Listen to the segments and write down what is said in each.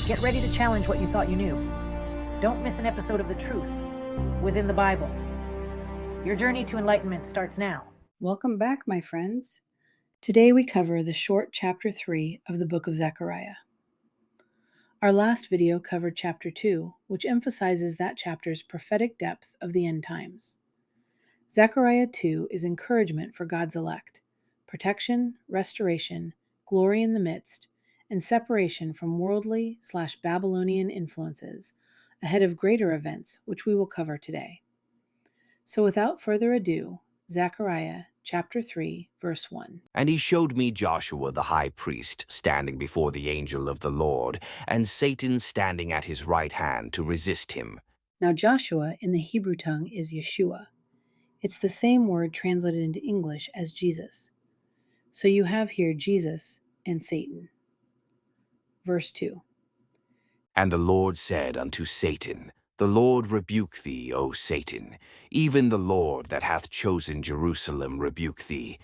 Get ready to challenge what you thought you knew. Don't miss an episode of the truth within the Bible. Your journey to enlightenment starts now. Welcome back, my friends. Today we cover the short chapter 3 of the Book of Zechariah. Our last video covered chapter 2, which emphasizes that chapter's prophetic depth of the end times. Zechariah 2 is encouragement for God's elect, protection, restoration, glory in the midst, and separation from worldly/Babylonian influences ahead of greater events which we will cover today. So without further ado, Zechariah chapter 3, verse 1. And he showed me Joshua the high priest standing before the angel of the Lord, and Satan standing at his right hand to resist him. Now Joshua in the Hebrew tongue is Yeshua. It's the same word translated into English as Jesus. So you have here Jesus and Satan. Verse 2. And the Lord said unto Satan, The Lord rebuke thee, O Satan, even the Lord that hath chosen Jerusalem rebuke thee.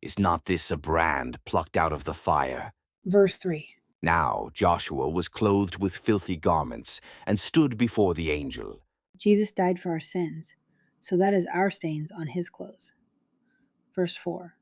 Is not this a brand plucked out of the fire? Verse 3. Now Joshua was clothed with filthy garments, and stood before the angel. Jesus died for our sins, so that is our stains on his clothes. Verse 4.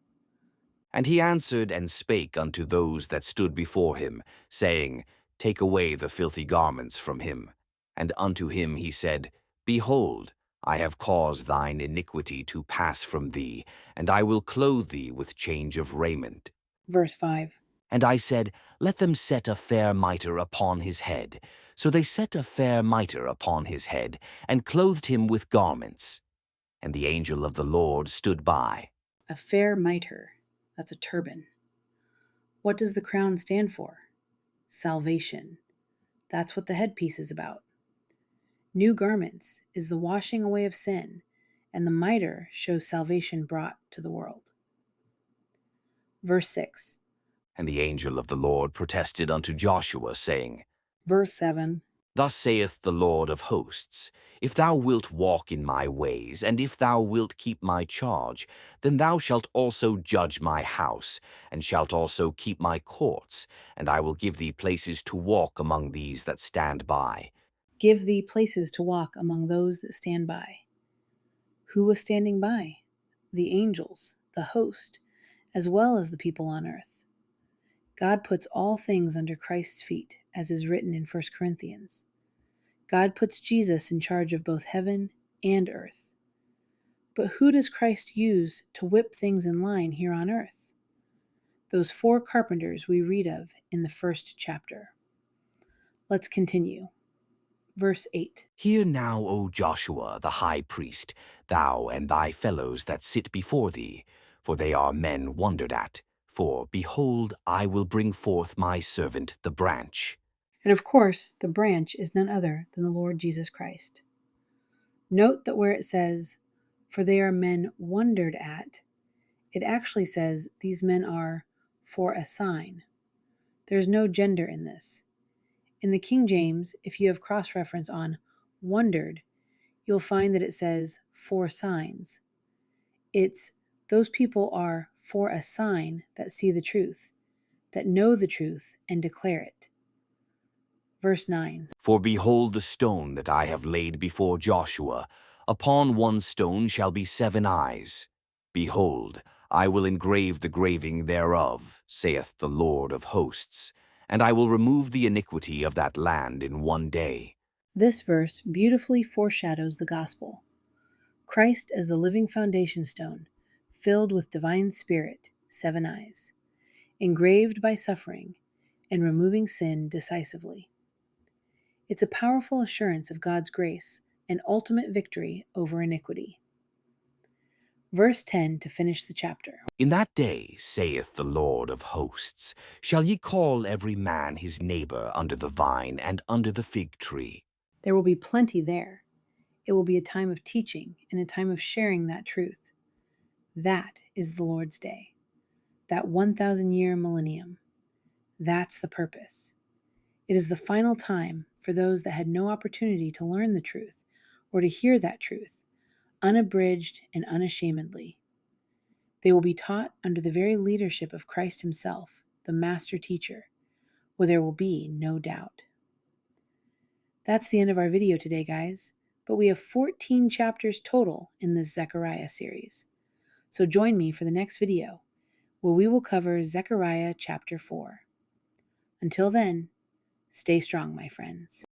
And he answered and spake unto those that stood before him, saying, Take away the filthy garments from him. And unto him he said, Behold, I have caused thine iniquity to pass from thee, and I will clothe thee with change of raiment. Verse 5. And I said, Let them set a fair mitre upon his head. So they set a fair mitre upon his head, and clothed him with garments. And the angel of the Lord stood by. A fair mitre. That's a turban. What does the crown stand for? Salvation. That's what the headpiece is about. New garments is the washing away of sin, and the mitre shows salvation brought to the world. Verse 6. And the angel of the Lord protested unto Joshua, saying, Verse 7. Thus saith the Lord of hosts, If thou wilt walk in my ways, and if thou wilt keep my charge, then thou shalt also judge my house, and shalt also keep my courts, and I will give thee places to walk among these that stand by. Give thee places to walk among those that stand by. Who was standing by? The angels, the host, as well as the people on earth. God puts all things under Christ's feet, as is written in 1 Corinthians. God puts Jesus in charge of both heaven and earth. But who does Christ use to whip things in line here on earth? Those 4 carpenters we read of in the first chapter. Let's continue. Verse 8. Hear now, O Joshua the high priest, thou and thy fellows that sit before thee, for they are men wondered at. For, behold, I will bring forth my servant the branch. And of course, the branch is none other than the Lord Jesus Christ. Note that where it says, for they are men wondered at, it actually says these men are for a sign. There's no gender in this. In the King James, if you have cross-reference on wondered, you'll find that it says for signs. It's those people are for a sign that see the truth, that know the truth and declare it. Verse 9. For behold the stone that I have laid before Joshua, upon one stone shall be 7 eyes. Behold, I will engrave the graving thereof, saith the Lord of hosts, and I will remove the iniquity of that land in 1 day. This verse beautifully foreshadows the gospel. Christ as the living foundation stone, filled with divine spirit, 7 eyes, engraved by suffering, and removing sin decisively. It's a powerful assurance of God's grace and ultimate victory over iniquity. Verse 10 to finish the chapter. In that day, saith the Lord of hosts, shall ye call every man his neighbor under the vine and under the fig tree. There will be plenty there. It will be a time of teaching and a time of sharing that truth. That is the Lord's day. That 1,000-year millennium. That's the purpose. It is the final time for those that had no opportunity to learn the truth or to hear that truth, unabridged and unashamedly. They will be taught under the very leadership of Christ himself, the master teacher, where there will be no doubt. That's the end of our video today, guys, but we have 14 chapters total in this Zechariah series. So join me for the next video, where we will cover Zechariah chapter 4. Until then, stay strong, my friends.